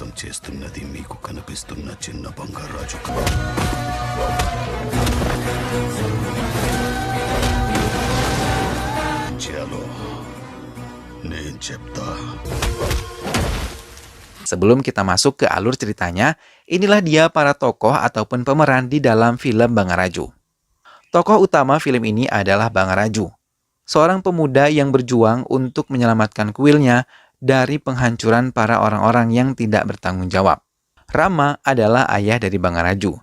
మోసం చేస్తున్నది మీకు కనిపిస్తున్న చిన్న బంగారాజు. చలో నేను చెప్తా. Sebelum kita masuk ke alur ceritanya, inilah dia para tokoh ataupun pemeran di dalam film Bangaraju. Tokoh utama film ini adalah Bangaraju, seorang pemuda yang berjuang untuk menyelamatkan kuilnya dari penghancuran para orang-orang yang tidak bertanggung jawab. Rama adalah ayah dari Bangaraju.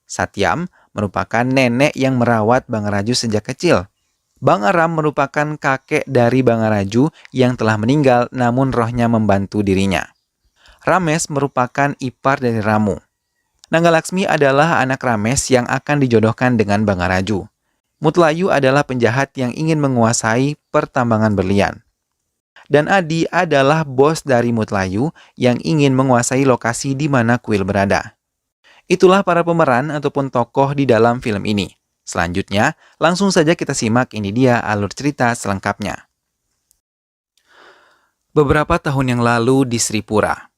Satyam merupakan nenek yang merawat Bangaraju sejak kecil. Bangaram merupakan kakek dari Bangaraju yang telah meninggal namun rohnya membantu dirinya. Rames merupakan ipar dari Ramu. Nangalaksmi adalah anak Rames yang akan dijodohkan dengan Bangaraju. Mutlayu adalah penjahat yang ingin menguasai pertambangan berlian. Dan Adi adalah bos dari Mutlayu yang ingin menguasai lokasi di mana kuil berada. Itulah para pemeran ataupun tokoh di dalam film ini. Selanjutnya, langsung saja kita simak ini dia alur cerita selengkapnya. Beberapa tahun yang lalu di Sripura,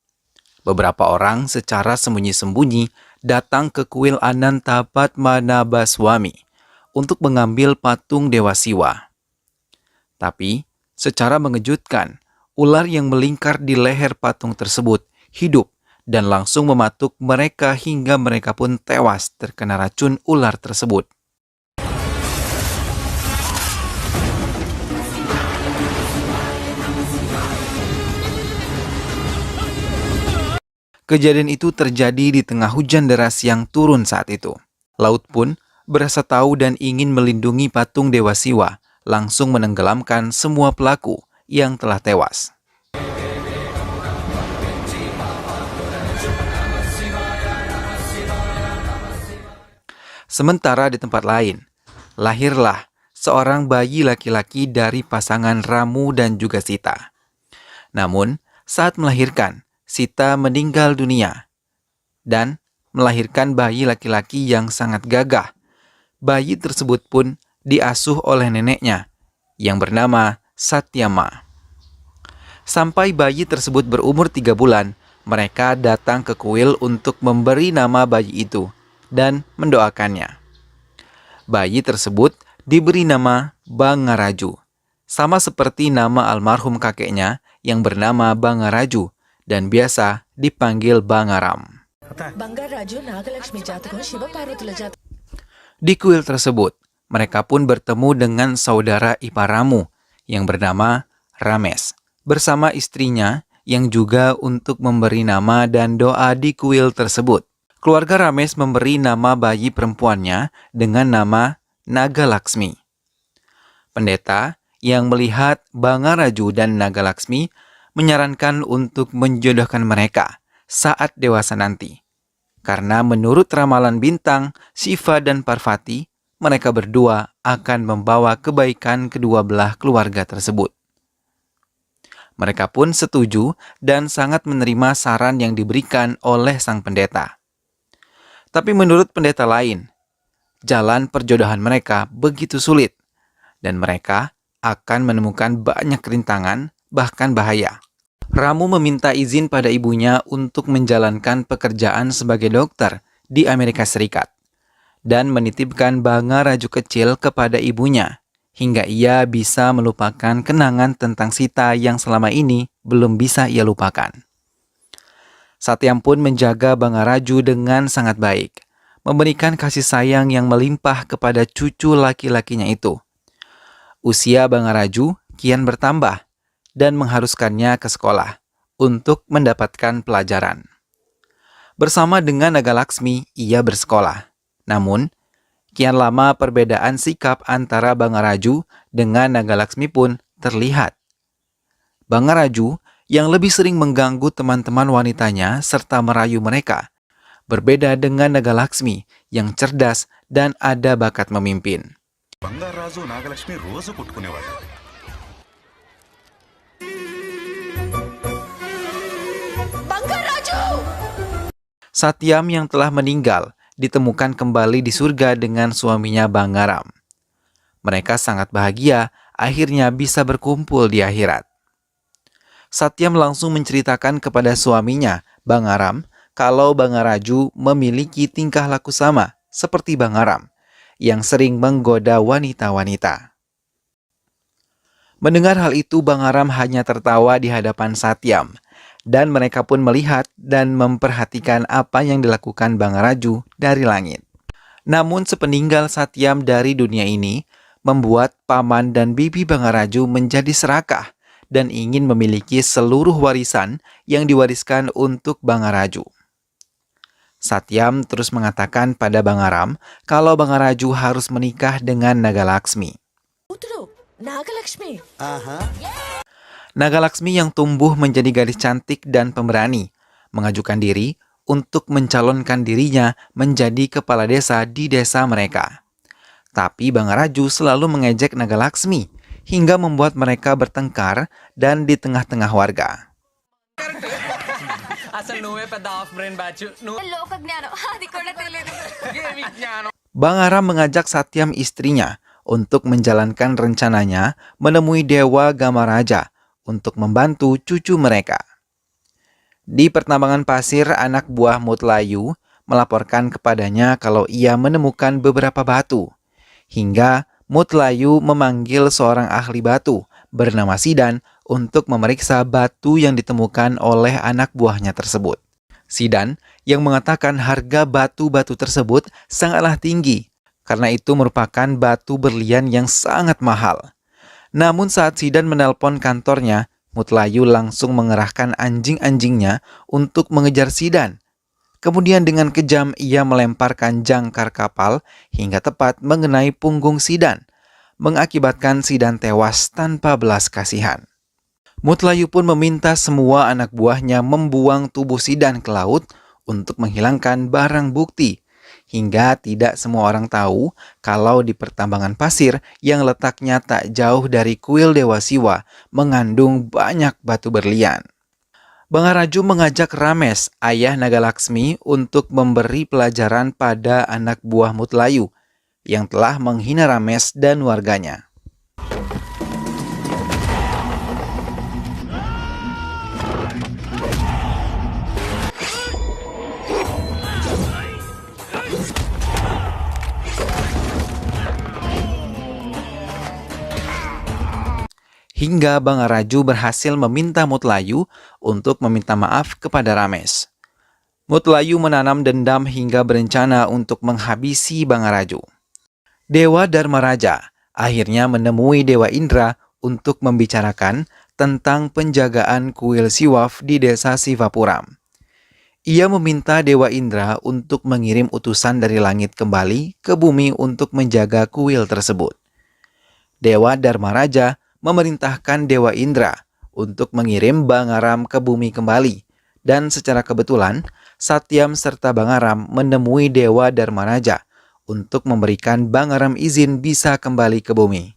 beberapa orang secara sembunyi-sembunyi datang ke kuil Anantapadmanabhaswami untuk mengambil patung Dewa Siwa. Tapi, secara mengejutkan, ular yang melingkar di leher patung tersebut hidup dan langsung mematuk mereka hingga mereka pun tewas terkena racun ular tersebut. Kejadian itu terjadi di tengah hujan deras yang turun saat itu. Laut pun berasa tahu dan ingin melindungi patung Dewa Siwa, langsung menenggelamkan semua pelaku yang telah tewas. Sementara di tempat lain, lahirlah seorang bayi laki-laki dari pasangan Ramu dan juga Sita. Namun, saat melahirkan, Sita meninggal dunia dan melahirkan bayi laki-laki yang sangat gagah. Bayi tersebut pun diasuh oleh neneknya yang bernama Satyama. Sampai bayi tersebut berumur 3 bulan, mereka datang ke kuil untuk memberi nama bayi itu dan mendoakannya. Bayi tersebut diberi nama Bangaraju, sama seperti nama almarhum kakeknya yang bernama Bangaraju dan biasa dipanggil Bangaram. Di kuil tersebut, mereka pun bertemu dengan saudara ipar Ramu yang bernama Rames bersama istrinya yang juga untuk memberi nama dan doa di kuil tersebut. Keluarga Rames memberi nama bayi perempuannya dengan nama Nagalaksmi. Pendeta yang melihat Bangaraju dan Nagalaksmi menyarankan untuk menjodohkan mereka saat dewasa nanti. Karena menurut ramalan bintang, Shiva dan Parvati, mereka berdua akan membawa kebaikan kedua belah keluarga tersebut. Mereka pun setuju dan sangat menerima saran yang diberikan oleh sang pendeta. Tapi menurut pendeta lain, jalan perjodohan mereka begitu sulit dan mereka akan menemukan banyak rintangan, bahkan bahaya. Ramu meminta izin pada ibunya untuk menjalankan pekerjaan sebagai dokter di Amerika Serikat dan menitipkan Bangaraju kecil kepada ibunya hingga ia bisa melupakan kenangan tentang Sita yang selama ini belum bisa ia lupakan. Satyam pun menjaga Bangaraju dengan sangat baik, memberikan kasih sayang yang melimpah kepada cucu laki-lakinya itu. Usia Bangaraju kian bertambah dan mengharuskannya ke sekolah untuk mendapatkan pelajaran. Bersama dengan Nagalaksmi, ia bersekolah. Namun, kian lama perbedaan sikap antara Bangaraju dengan Nagalaksmi pun terlihat. Bangaraju yang lebih sering mengganggu teman-teman wanitanya serta merayu mereka, berbeda dengan Nagalaksmi yang cerdas dan ada bakat memimpin. Bangarraju నాగలక్ష్మి రోజు కొట్టుకునేవాడు. Satyam yang telah meninggal ditemukan kembali di surga dengan suaminya Bangaram. Mereka sangat bahagia akhirnya bisa berkumpul di akhirat. Satyam langsung menceritakan kepada suaminya Bangaram kalau Bangaraju memiliki tingkah laku sama seperti Bangaram yang sering menggoda wanita-wanita. Mendengar hal itu, Bangaram hanya tertawa di hadapan Satyam, dan mereka pun melihat dan memperhatikan apa yang dilakukan Bangaraju dari langit. Namun sepeninggal Satyam dari dunia ini, membuat paman dan bibi Bangaraju menjadi serakah dan ingin memiliki seluruh warisan yang diwariskan untuk Bangaraju. Satyam terus mengatakan pada Bangaram kalau Bangaraju harus menikah dengan Nagalaksmi. Nagalakshmi. Nagalaksmi yang tumbuh menjadi gadis cantik dan pemberani, mengajukan diri untuk mencalonkan dirinya menjadi kepala desa di desa mereka. Tapi Bangaraju selalu mengejek Nagalaksmi hingga membuat mereka bertengkar dan di tengah-tengah warga. Bangaram mengajak Satyam istrinya untuk menjalankan rencananya menemui Dewa Gamaraja untuk membantu cucu mereka. Di pertambangan pasir, anak buah Mutlayu melaporkan kepadanya kalau ia menemukan beberapa batu. Hingga Mutlayu memanggil seorang ahli batu bernama Sidan untuk memeriksa batu yang ditemukan oleh anak buahnya tersebut. Sidan yang mengatakan harga batu-batu tersebut sangatlah tinggi, karena itu merupakan batu berlian yang sangat mahal. Namun saat Sidan menelpon kantornya, Mutlayu langsung mengerahkan anjing-anjingnya untuk mengejar Sidan. Kemudian dengan kejam ia melemparkan jangkar kapal hingga tepat mengenai punggung Sidan, mengakibatkan Sidan tewas tanpa belas kasihan. Mutlayu pun meminta semua anak buahnya membuang tubuh Sidan ke laut untuk menghilangkan barang bukti, hingga tidak semua orang tahu kalau di pertambangan pasir yang letaknya tak jauh dari kuil Dewa Siwa mengandung banyak batu berlian. Bangaraju mengajak Rames, ayah Nagalaksmi, untuk memberi pelajaran pada anak buah Mutlayu yang telah menghina Rames dan warganya. Hingga Bangaraju berhasil meminta Mutlayu untuk meminta maaf kepada Rames. Mutlayu menanam dendam hingga berencana untuk menghabisi Bangaraju. Dewa Dharmaraja akhirnya menemui Dewa Indra untuk membicarakan tentang penjagaan kuil Siwaf di desa Sivapuram. Ia meminta Dewa Indra untuk mengirim utusan dari langit kembali ke bumi untuk menjaga kuil tersebut. Dewa Dharmaraja memerintahkan Dewa Indra untuk mengirim Bangaram ke bumi kembali, dan secara kebetulan Satyam serta Bangaram menemui Dewa Dharmaraja untuk memberikan Bangaram izin bisa kembali ke bumi.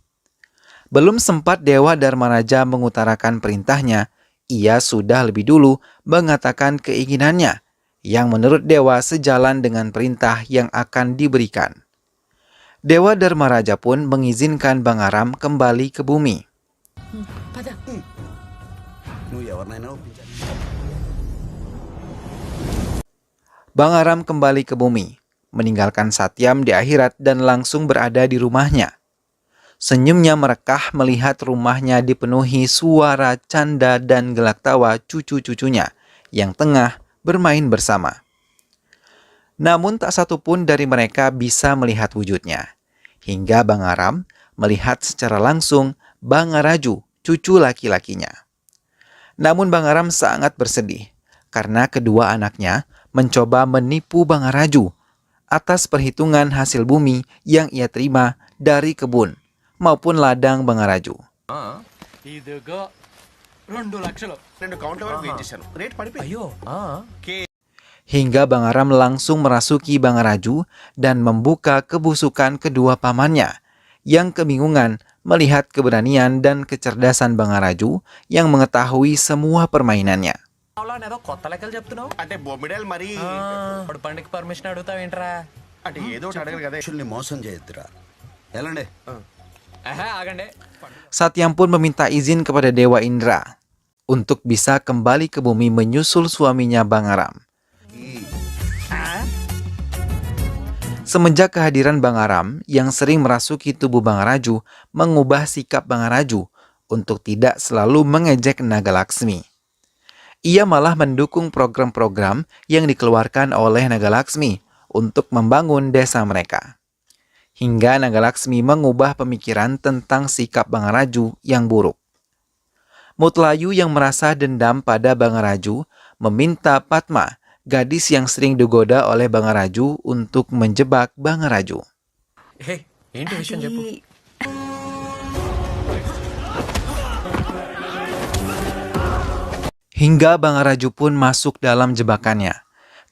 Belum sempat Dewa Dharmaraja mengutarakan perintahnya, ia sudah lebih dulu mengatakan keinginannya yang menurut Dewa sejalan dengan perintah yang akan diberikan. Dewa Dharmaraja pun mengizinkan Bangaram kembali ke bumi. Bangaram kembali ke bumi, meninggalkan Satyam di akhirat dan langsung berada di rumahnya. Senyumnya merekah melihat rumahnya dipenuhi suara canda dan gelak tawa cucu-cucunya yang tengah bermain bersama. Namun tak satu pun dari mereka bisa melihat wujudnya, hingga Bangaram melihat secara langsung Bangaraju, cucu laki-lakinya. Namun Bangaram sangat bersedih karena kedua anaknya mencoba menipu Bangaraju atas perhitungan hasil bumi yang ia terima dari kebun maupun ladang Bangaraju. Hingga Bangaram langsung merasuki Bangaraju dan membuka kebusukan kedua pamannya yang kebingungan melihat keberanian dan kecerdasan Bangaraju yang mengetahui semua permainannya. Satyam pun meminta izin kepada Dewa Indra. untuk bisa kembali ke bumi menyusul suaminya Bangaram. Semenjak kehadiran Bangaram yang sering merasuki tubuh Bangaraju mengubah sikap Bangaraju untuk tidak selalu mengejek Naga Laksmi. Ia malah mendukung program-program yang dikeluarkan oleh Naga Laksmi untuk membangun desa mereka. Hingga Naga Laksmi mengubah pemikiran tentang sikap Bangaraju yang buruk. Mutlayu yang merasa dendam pada Bangaraju meminta Padma, gadis yang sering digoda oleh Bangaraju, untuk menjebak Bangaraju. ఏంటి విషయం చెప్పు. Hingga Bangaraju pun masuk dalam jebakannya.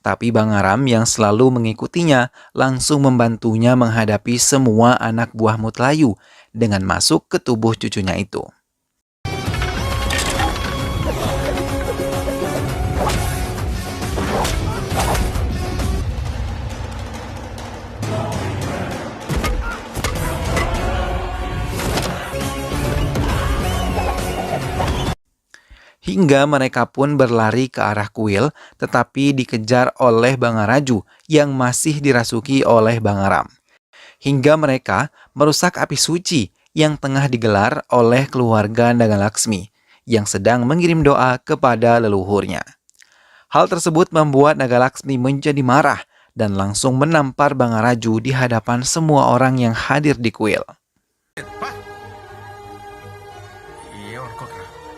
Tapi Bangaram yang selalu mengikutinya langsung membantunya menghadapi semua anak buah Mutlayu dengan masuk ke tubuh cucunya itu. Hingga mereka pun berlari ke arah kuil, tetapi dikejar oleh Bangaraju yang masih dirasuki oleh Bangaram. Hingga mereka merusak api suci yang tengah digelar oleh keluarga Naga Laksmi yang sedang mengirim doa kepada leluhurnya. Hal tersebut membuat Naga Laksmi menjadi marah dan langsung menampar Bangaraju di hadapan semua orang yang hadir di kuil.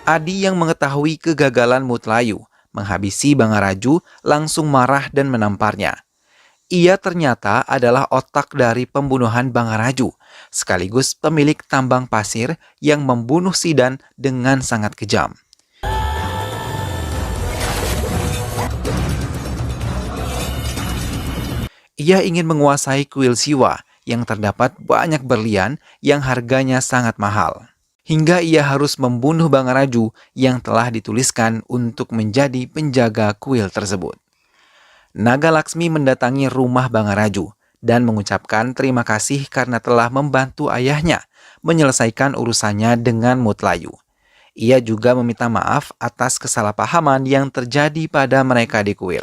Adi yang mengetahui kegagalan Mutlayu menghabisi Bangaraju langsung marah dan menamparnya. Ia ternyata adalah otak dari pembunuhan Bangaraju, sekaligus pemilik tambang pasir yang membunuh Sidan dengan sangat kejam. Ia ingin menguasai kuil Siwa yang terdapat banyak berlian yang harganya sangat mahal. Hingga ia harus membunuh Bangaraju yang telah dituliskan untuk menjadi penjaga kuil tersebut. Naga Laksmi mendatangi rumah Bangaraju dan mengucapkan terima kasih karena telah membantu ayahnya menyelesaikan urusannya dengan Mutlayu. Ia juga meminta maaf atas kesalahpahaman yang terjadi pada mereka di kuil.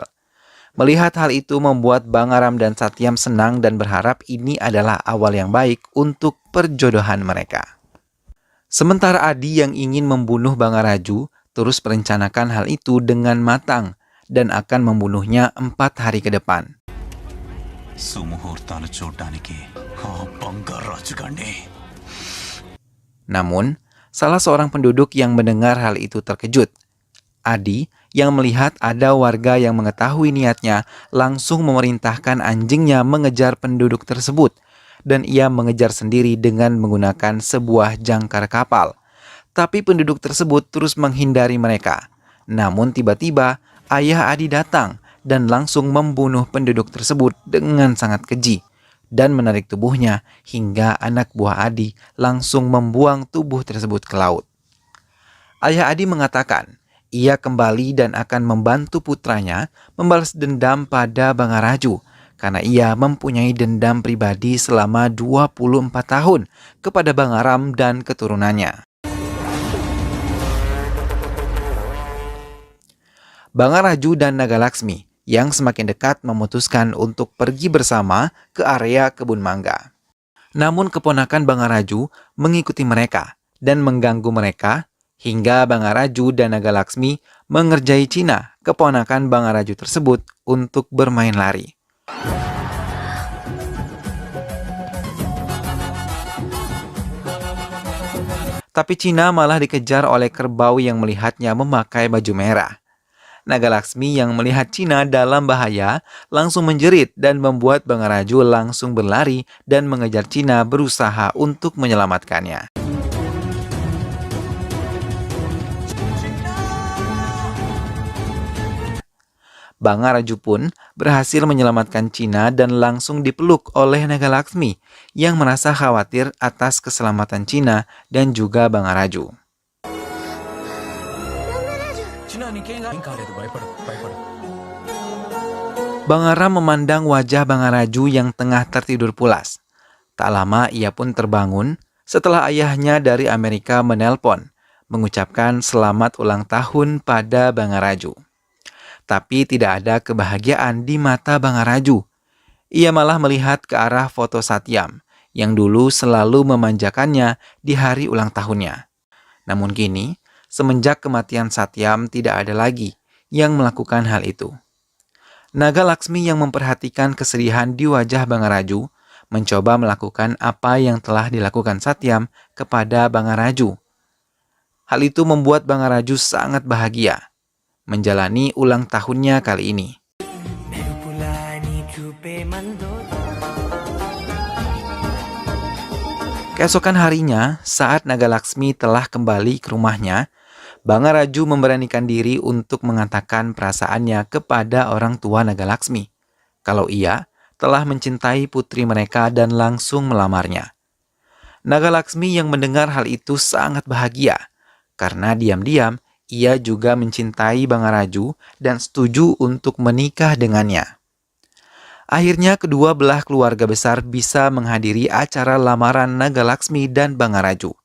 Melihat hal itu membuat Bangaram dan Satyam senang dan berharap ini adalah awal yang baik untuk perjodohan mereka. Sementara Adi yang ingin membunuh Bangaraju terus merencanakan hal itu dengan matang dan akan membunuhnya 4 hari ke depan. Namun, salah seorang penduduk yang mendengar hal itu terkejut. Adi yang melihat ada warga yang mengetahui niatnya langsung memerintahkan anjingnya mengejar penduduk tersebut, dan ia mengejar sendiri dengan menggunakan sebuah jangkar kapal. Tapi penduduk tersebut terus menghindari mereka. Namun tiba-tiba ayah Adi datang dan langsung membunuh penduduk tersebut dengan sangat keji dan menarik tubuhnya hingga anak buah Adi langsung membuang tubuh tersebut ke laut. Ayah Adi mengatakan ia kembali dan akan membantu putranya membalas dendam pada Bangaraju karena ia mempunyai dendam pribadi selama 24 tahun kepada Bangaram dan keturunannya. Bangaraju dan Naga Laksmi yang semakin dekat memutuskan untuk pergi bersama ke area kebun mangga. Namun keponakan Bangaraju mengikuti mereka dan mengganggu mereka hingga Bangaraju dan Naga Laksmi mengerjai Cina, keponakan Bangaraju tersebut, untuk bermain lari. Tapi Cina malah dikejar oleh kerbau yang melihatnya memakai baju merah. Naga Laksmi yang melihat Cina dalam bahaya langsung menjerit dan membuat Bangaraju langsung berlari dan mengejar Cina berusaha untuk menyelamatkannya. Bangaraju pun berhasil menyelamatkan Cina dan langsung dipeluk oleh Naga Laksmi yang merasa khawatir atas keselamatan Cina dan juga Bangaraju. Bangaram memandang wajah Bangaraju yang tengah tertidur pulas. Tak lama ia pun terbangun setelah ayahnya dari Amerika menelpon mengucapkan selamat ulang tahun pada Bangaraju. Tapi tidak ada kebahagiaan di mata Bangaraju. Ia malah melihat ke arah foto Satyam yang dulu selalu memanjakannya di hari ulang tahunnya. Namun kini, semenjak kematian Satyam tidak ada lagi yang melakukan hal itu. Naga Laksmi yang memperhatikan kesedihan di wajah Bangaraju mencoba melakukan apa yang telah dilakukan Satyam kepada Bangaraju. Hal itu membuat Bangaraju sangat bahagia menjalani ulang tahunnya kali ini. Keesokan harinya, saat Naga Laksmi telah kembali ke rumahnya, Bangaraju memberanikan diri untuk mengatakan perasaannya kepada orang tua Naga Laksmi, kalau ia telah mencintai putri mereka dan langsung melamarnya. Naga Laksmi yang mendengar hal itu sangat bahagia, karena diam-diam ia juga mencintai Bangaraju dan setuju untuk menikah dengannya. Akhirnya kedua belah keluarga besar bisa menghadiri acara lamaran Naga Laksmi dan Bangaraju.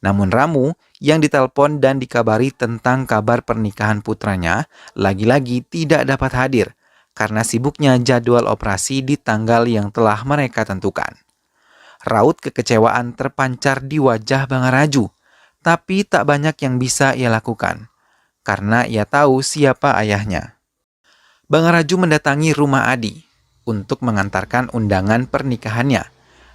Namun Ramu yang ditelepon dan dikabari tentang kabar pernikahan putranya lagi-lagi tidak dapat hadir karena sibuknya jadwal operasi di tanggal yang telah mereka tentukan. Raut kekecewaan terpancar di wajah Bangaraju, tapi tak banyak yang bisa ia lakukan karena ia tahu siapa ayahnya. Bangaraju mendatangi rumah Adi untuk mengantarkan undangan pernikahannya.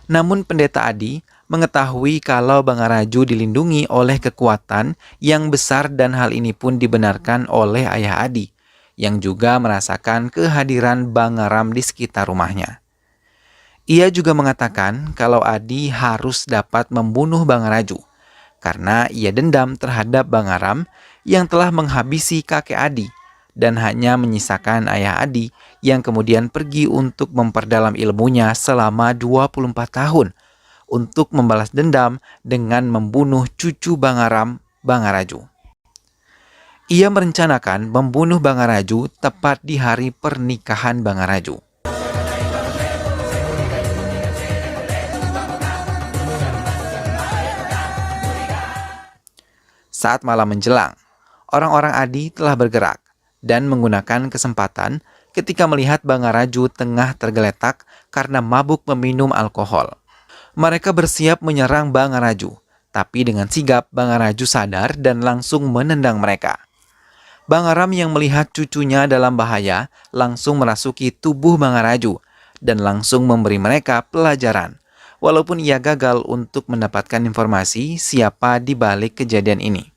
Namun Pendeta Adi mengetahui kalau Bangaraju dilindungi oleh kekuatan yang besar dan hal ini pun dibenarkan oleh ayah Adi, yang juga merasakan kehadiran Bangaram di sekitar rumahnya. Ia juga mengatakan kalau Adi harus dapat membunuh Bangaraju, karena ia dendam terhadap Bangaram yang telah menghabisi kakek Adi, dan hanya menyisakan ayah Adi yang kemudian pergi untuk memperdalam ilmunya selama 24 tahun untuk membalas dendam dengan membunuh cucu Bangaram, Bangaraju. Ia merencanakan membunuh Bangaraju tepat di hari pernikahan Bangaraju. Saat malam menjelang, orang-orang Adi telah bergerak dan menggunakan kesempatan ketika melihat Bangaraju tengah tergeletak karena mabuk meminum alkohol. Mereka bersiap menyerang Bangaraju, tapi dengan sigap Bangaraju sadar dan langsung menendang mereka. Bangaram yang melihat cucunya dalam bahaya langsung merasuki tubuh Bangaraju dan langsung memberi mereka pelajaran, walaupun ia gagal untuk mendapatkan informasi siapa di balik kejadian ini.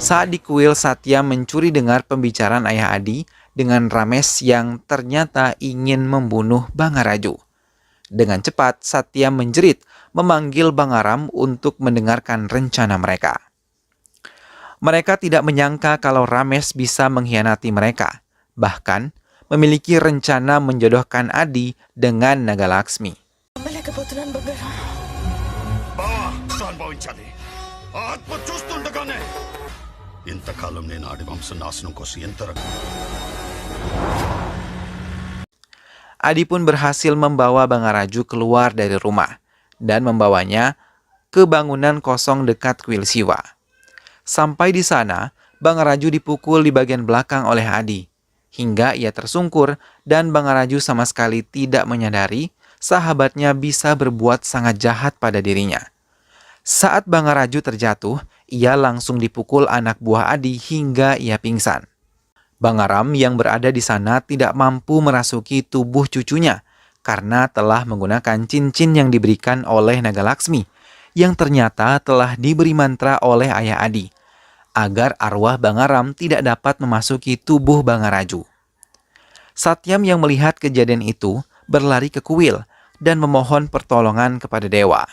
Saat di kuil, Satya mencuri dengar pembicaraan ayah Adi dengan Ramesh yang ternyata ingin membunuh Bangaraju. Dengan cepat, Satya menjerit memanggil Bangaram untuk mendengarkan rencana mereka. Mereka tidak menyangka kalau Ramesh bisa mengkhianati mereka, bahkan memiliki rencana menjodohkan Adi dengan Naga Laksmi. ఇంతకాలం నేను ఆడి వంశ నాశనం కోసం ఎంత Adi pun berhasil membawa Bangaraju keluar dari rumah dan membawanya ke bangunan kosong dekat kuil Siwa. Sampai di sana, Bangaraju dipukul di bagian belakang oleh Adi, hingga ia tersungkur dan Bangaraju sama sekali tidak menyadari sahabatnya bisa berbuat sangat jahat pada dirinya. Saat Bangaraju terjatuh, ia langsung dipukul anak buah Adi hingga ia pingsan. Bangaram yang berada di sana tidak mampu merasuki tubuh cucunya karena telah menggunakan cincin yang diberikan oleh Naga Laksmi yang ternyata telah diberi mantra oleh ayah Adi agar arwah Bangaram tidak dapat memasuki tubuh Bangaraju. Satyam yang melihat kejadian itu berlari ke kuil dan memohon pertolongan kepada dewa.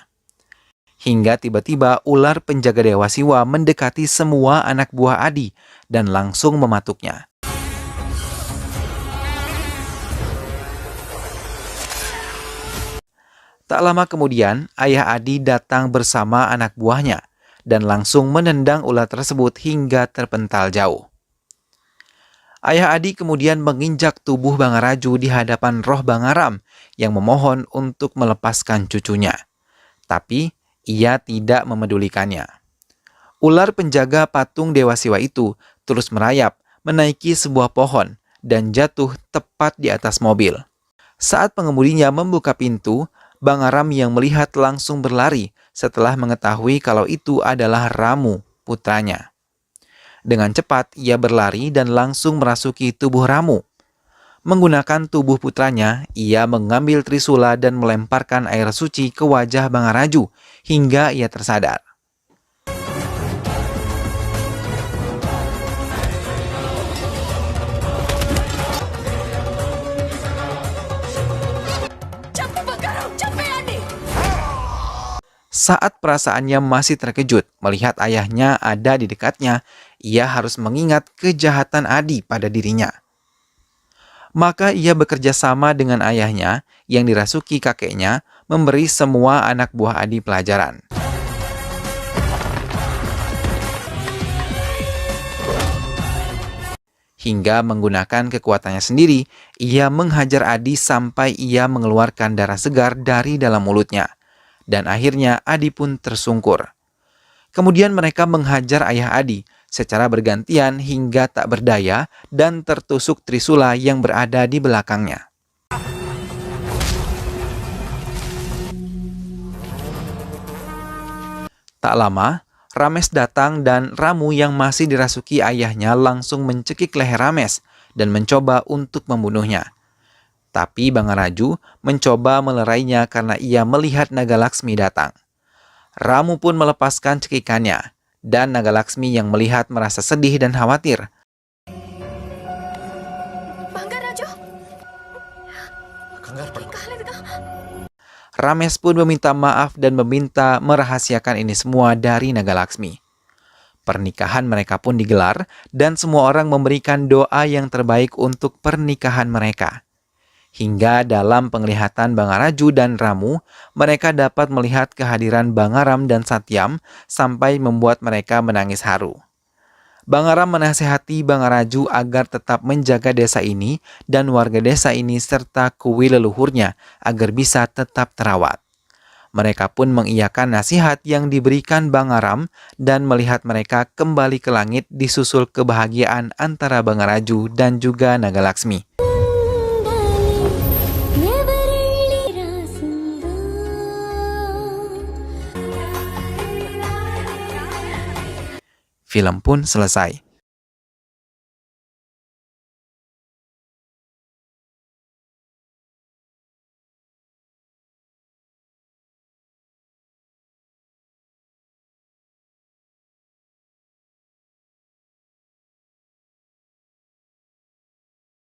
Hingga tiba-tiba ular penjaga Dewa Siwa mendekati semua anak buah Adi dan langsung mematuknya. Tak lama kemudian, ayah Adi datang bersama anak buahnya dan langsung menendang ular tersebut hingga terpental jauh. Ayah Adi kemudian menginjak tubuh Bangaraju di hadapan roh Bangaram yang memohon untuk melepaskan cucunya. Tapi ia tidak memedulikannya. Ular penjaga patung Dewa Siwa itu terus merayap menaiki sebuah pohon dan jatuh tepat di atas mobil. Saat pengemudinya membuka pintu, Bangaram yang melihat langsung berlari setelah mengetahui kalau itu adalah Ramu, putranya. Dengan cepat ia berlari dan langsung merasuki tubuh Ramu. Menggunakan tubuh putranya, ia mengambil trisula dan melemparkan air suci ke wajah Bangaraju hingga ia tersadar. Saat perasaannya masih terkejut melihat ayahnya ada di dekatnya, ia harus mengingat kejahatan Adi pada dirinya. Maka ia bekerja sama dengan ayahnya yang dirasuki kakeknya memberi semua anak buah Adi pelajaran. Hingga menggunakan kekuatannya sendiri, ia menghajar Adi sampai ia mengeluarkan darah segar dari dalam mulutnya. Dan akhirnya Adi pun tersungkur. Kemudian mereka menghajar ayah Adi secara bergantian hingga tak berdaya dan tertusuk trisula yang berada di belakangnya. Tak lama, Rames datang dan Ramu yang masih dirasuki ayahnya langsung mencekik leher Rames dan mencoba untuk membunuhnya. Tapi Bangaraju mencoba melerainya karena ia melihat Naga Laksmi datang. Ramu pun melepaskan cekikannya, dan Naga Laksmi yang melihat merasa sedih dan khawatir. Bangaraju. Rames pun meminta maaf dan meminta merahasiakan ini semua dari Naga Laksmi. Pernikahan mereka pun digelar dan semua orang memberikan doa yang terbaik untuk pernikahan mereka. Hingga dalam penglihatan Bangaraju dan Ramu, mereka dapat melihat kehadiran Bangaram dan Satyam sampai membuat mereka menangis haru. Bangaram menasihati Bangaraju agar tetap menjaga desa ini dan warga desa ini serta kuil leluhurnya agar bisa tetap terawat. Mereka pun mengiyakan nasihat yang diberikan Bangaram dan melihat mereka kembali ke langit disusul kebahagiaan antara Bangaraju dan juga Naga Laksmi. Film pun selesai.